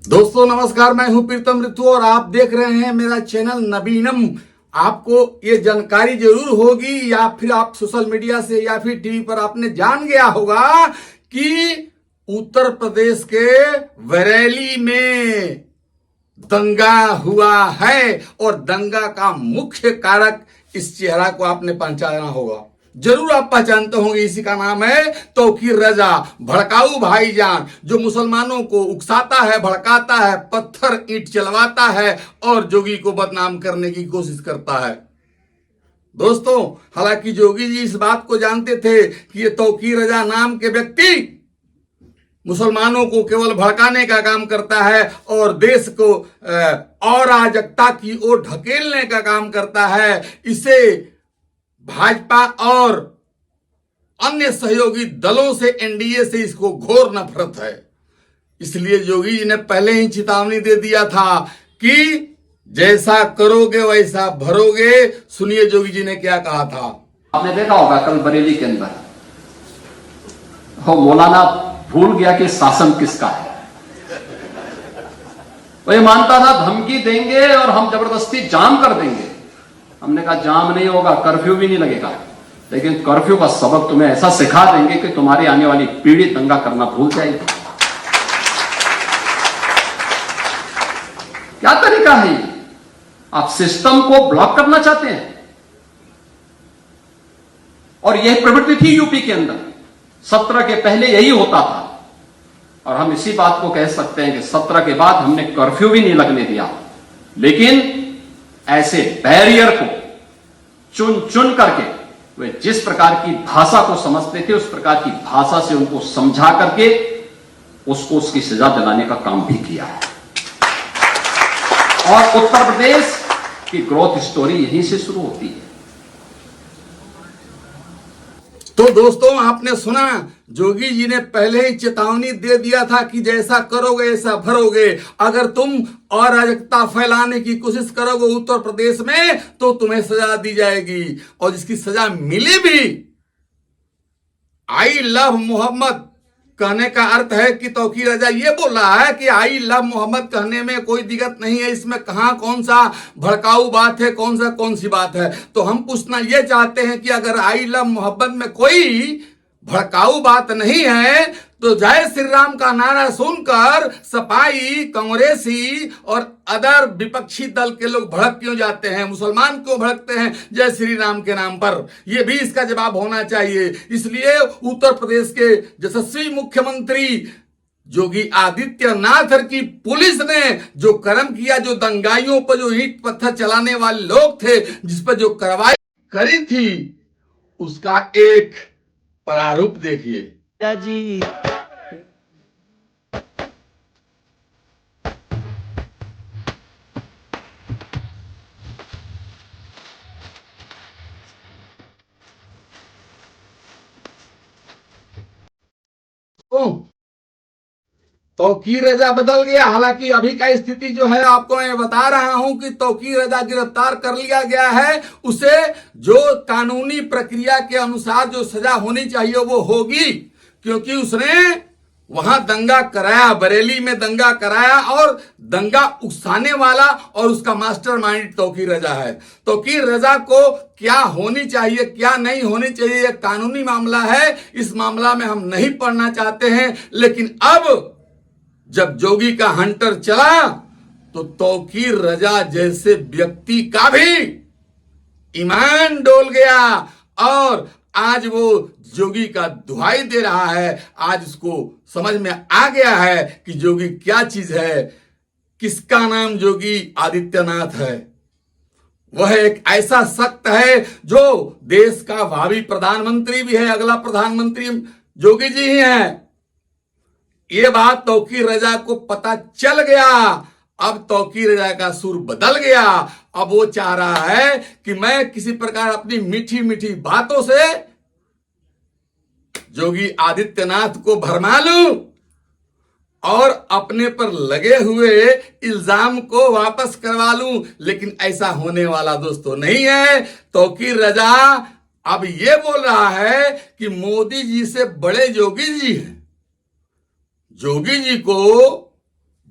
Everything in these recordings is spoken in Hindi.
दोस्तों नमस्कार, मैं हूं प्रीतम ऋतु और आप देख रहे हैं मेरा चैनल नवीनम। आपको ये जानकारी जरूर होगी या फिर आप सोशल मीडिया से या फिर टीवी पर आपने जान गया होगा कि उत्तर प्रदेश के बरेली में दंगा हुआ है और दंगा का मुख्य कारक इस चेहरा को आपने पहचाना होगा। जरूर आप पहचानते होंगे, इसी का नाम है तौकीर रजा, भड़काऊ भाईजान, जो मुसलमानों को उकसाता है, भड़काता है, पत्थर ईंट चलवाता है और जोगी को बदनाम करने की कोशिश करता है। दोस्तों, हालांकि जोगी जी इस बात को जानते थे कि ये तौकीर रजा नाम के व्यक्ति मुसलमानों को केवल भड़काने का काम करता है और देश को अराजकता की ओर ढकेलने का काम करता है। इसे भाजपा और अन्य सहयोगी दलों से, एनडीए से इसको घोर नफरत है। इसलिए जोगी जी ने पहले ही चेतावनी दे दिया था कि जैसा करोगे वैसा भरोगे। सुनिए जोगी जी ने क्या कहा था। आपने देखा होगा कल बरेली के अंदर मौलाना भूल गया कि शासन किसका है। वो ये मानता था धमकी देंगे और हम जबरदस्ती जाम कर देंगे। हमने कहा जाम नहीं होगा, कर्फ्यू भी नहीं लगेगा, लेकिन कर्फ्यू का सबक तुम्हें ऐसा सिखा देंगे कि तुम्हारी आने वाली पीढ़ी दंगा करना भूल जाएगी। क्या तरीका है? आप सिस्टम को ब्लॉक करना चाहते हैं और यह प्रवृत्ति थी यूपी के अंदर। 17 के पहले यही होता था और हम इसी बात को कह सकते हैं कि 17 के बाद हमने कर्फ्यू भी नहीं लगने दिया, लेकिन ऐसे बैरियर को चुन चुन करके वे जिस प्रकार की भाषा को समझते थे उस प्रकार की भाषा से उनको समझा करके उसको उसकी सजा दिलाने का काम भी किया है। और उत्तर प्रदेश की ग्रोथ स्टोरी यहीं से शुरू होती है। तो दोस्तों, आपने सुना, जोगी जी ने पहले ही चेतावनी दे दिया था कि जैसा करोगे ऐसा भरोगे। अगर तुम अराजकता फैलाने की कोशिश करोगे उत्तर प्रदेश में तो तुम्हें सजा दी जाएगी और जिसकी सजा मिली भी। आई लव मोहम्मद कहने का अर्थ है कि तौकीर रजा ये बोल रहा है कि आई लव मोहम्मद कहने में कोई दिक्कत नहीं है। इसमें कहां कौन सा भड़काऊ बात है, कौन सी बात है। तो हम पूछना ये चाहते हैं कि अगर आई लव मोहम्मद में कोई भड़काऊ बात नहीं है तो जय श्री राम का नारा सुनकर सपाई, कांग्रेसी और अदर विपक्षी दल के लोग भड़क क्यों जाते हैं, मुसलमान क्यों भड़कते हैं जय श्री राम के नाम पर? यह भी इसका जवाब होना चाहिए। इसलिए उत्तर प्रदेश के यशस्वी मुख्यमंत्री योगी आदित्यनाथ की पुलिस ने जो कर्म किया, जो दंगाइयों पर जो ईंट पत्थर चलाने वाले लोग थे, जिस पर जो कार्रवाई करी थी, उसका एक प्रारूप देखिए जी। तौकीर रजा बदल गया। हालांकि अभी का स्थिति जो है आपको मैं बता रहा हूं कि तौकीर रजा गिरफ्तार कर लिया गया है। उसे जो कानूनी प्रक्रिया के अनुसार जो सजा होनी चाहिए वो होगी, क्योंकि उसने वहां दंगा कराया, बरेली में दंगा कराया और दंगा उकसाने वाला और उसका मास्टरमाइंड तौकीर रजा है। तौकीर रजा को क्या होनी चाहिए, क्या नहीं होनी चाहिए, यह कानूनी मामला है। इस मामला में हम नहीं पढ़ना चाहते हैं, लेकिन अब जब जोगी का हंटर चला तो तौकीर रजा जैसे व्यक्ति का भी ईमान डोल गया और आज वो जोगी का दुहाई दे रहा है। आज उसको समझ में आ गया है कि जोगी क्या चीज है, किसका नाम योगी आदित्यनाथ है। वह एक ऐसा शख्स है जो देश का भावी प्रधानमंत्री भी है। अगला प्रधानमंत्री जोगी जी ही हैं। ये बात तौकीर रजा को पता चल गया। अब तौकीर रजा का सुर बदल गया। अब वो चाह रहा है कि मैं किसी प्रकार अपनी मीठी मीठी बातों से योगी आदित्यनाथ को भरमा लूं और अपने पर लगे हुए इल्जाम को वापस करवा लूं। लेकिन ऐसा होने वाला दोस्तों नहीं है। तौकीर रजा अब ये बोल रहा है कि मोदी जी से बड़े योगी जी हैं। योगी जी को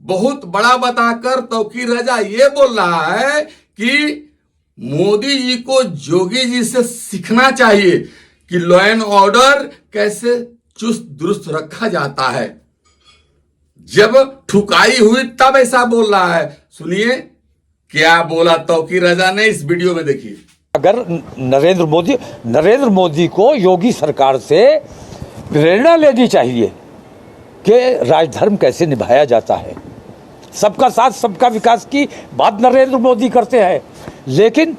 बहुत बड़ा बताकर तौकीर रजा ये बोल रहा है कि मोदी जी को जोगी जी से सीखना चाहिए कि लॉ एंड ऑर्डर कैसे चुस्त दुरुस्त रखा जाता है। जब ठुकाई हुई तब ऐसा बोल रहा है। सुनिए क्या बोला तौकीर रजा ने, इस वीडियो में देखिए। अगर नरेंद्र मोदी को योगी सरकार से प्रेरणा लेनी चाहिए कि राजधर्म कैसे निभाया जाता है। सबका साथ सबका विकास की बात नरेंद्र मोदी करते हैं, लेकिन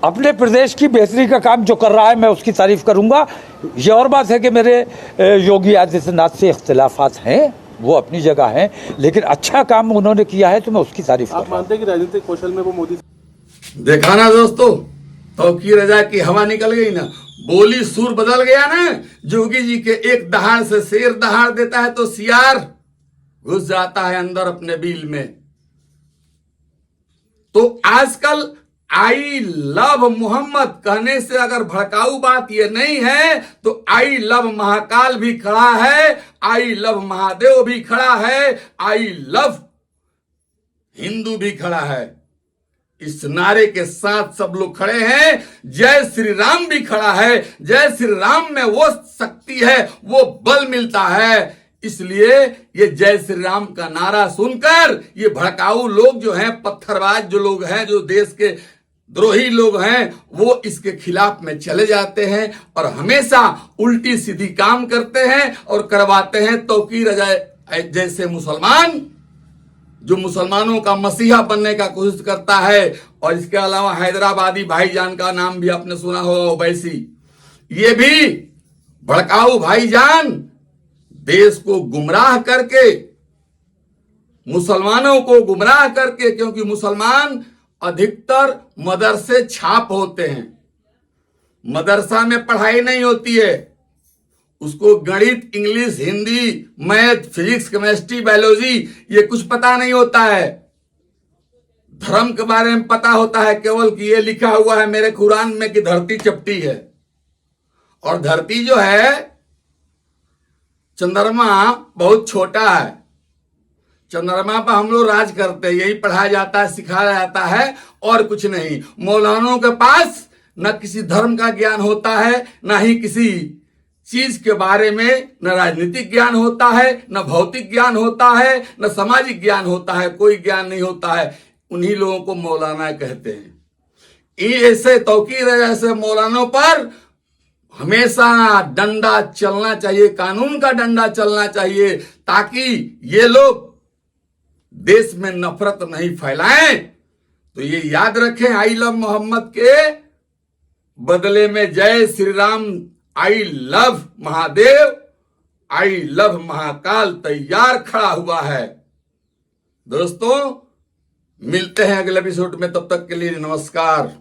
अपने प्रदेश की बेहतरी का काम जो कर रहा है मैं उसकी तारीफ करूंगा। ये और बात है कि मेरे योगी आदित्यनाथ से इख्तिलाफात हैं, वो अपनी जगह हैं, लेकिन अच्छा काम उन्होंने किया है तो मैं उसकी तारीफ आप मानते हैं कि राजनीतिक कौशल में वो मोदी? देखा ना दोस्तों, तौकीर रजा की हवा निकल गई ना, बोली सुर बदल गया ना। जोगी जी के एक दहाड़ से शेर दहाड़ देता है तो सियार घुस जाता है अंदर अपने बिल में। तो आजकल आई लव मोहम्मद कहने से अगर भड़काऊ बात ये नहीं है तो आई लव महाकाल भी खड़ा है, आई लव महादेव भी खड़ा है, आई लव हिंदू भी खड़ा है। इस नारे के साथ सब लोग खड़े हैं। जय श्री राम भी खड़ा है। जय श्री राम में वो शक्ति है, वो बल मिलता है। इसलिए ये जय श्री राम का नारा सुनकर ये भड़काऊ लोग जो हैं, पत्थरबाज जो लोग हैं, जो देश के द्रोही लोग हैं, वो इसके खिलाफ में चले जाते हैं और हमेशा उल्टी सीधी काम करते हैं और करवाते हैं। तौकीर रजा जैसे मुसलमान जो मुसलमानों का मसीहा बनने का कोशिश करता है, और इसके अलावा हैदराबादी भाईजान का नाम भी आपने सुना होगा, ओवैसी, ये भी भड़काऊ भाईजान देश को गुमराह करके, मुसलमानों को गुमराह करके, क्योंकि मुसलमान अधिकतर मदरसे छाप होते हैं, मदरसा में पढ़ाई नहीं होती है, उसको गणित, English, Hindi, math, physics, chemistry, biology ये कुछ पता नहीं होता है। धर्म के बारे में पता होता है केवल कि ये लिखा हुआ है मेरे कुरान में कि धरती चपटी है, और धरती जो है, चंद्रमा बहुत छोटा है, चंद्रमा पर हम लोग राज करते हैं, यही पढ़ाया जाता है, सिखाया जाता है और कुछ नहीं। मौलानों के पास न किसी धर्म का ज्ञान होता है, न ही किसी चीज के बारे में न राजनीतिक ज्ञान होता है, न भौतिक ज्ञान होता है, न सामाजिक ज्ञान होता है, कोई ज्ञान नहीं होता है। उन्हीं लोगों को मौलाना कहते हैं। ऐसे तौकीर ऐसे मौलानों पर हमेशा डंडा चलना चाहिए, कानून का डंडा चलना चाहिए, ताकि ये लोग देश में नफरत नहीं फैलाएं। तो ये याद रखें, आई लव मोहम्मद के बदले में जय Shri Ram, I love Mahadev, I love Mahakal तैयार खड़ा हुआ है। दोस्तों मिलते हैं अगले एपिसोड में, तब तक के लिए नमस्कार।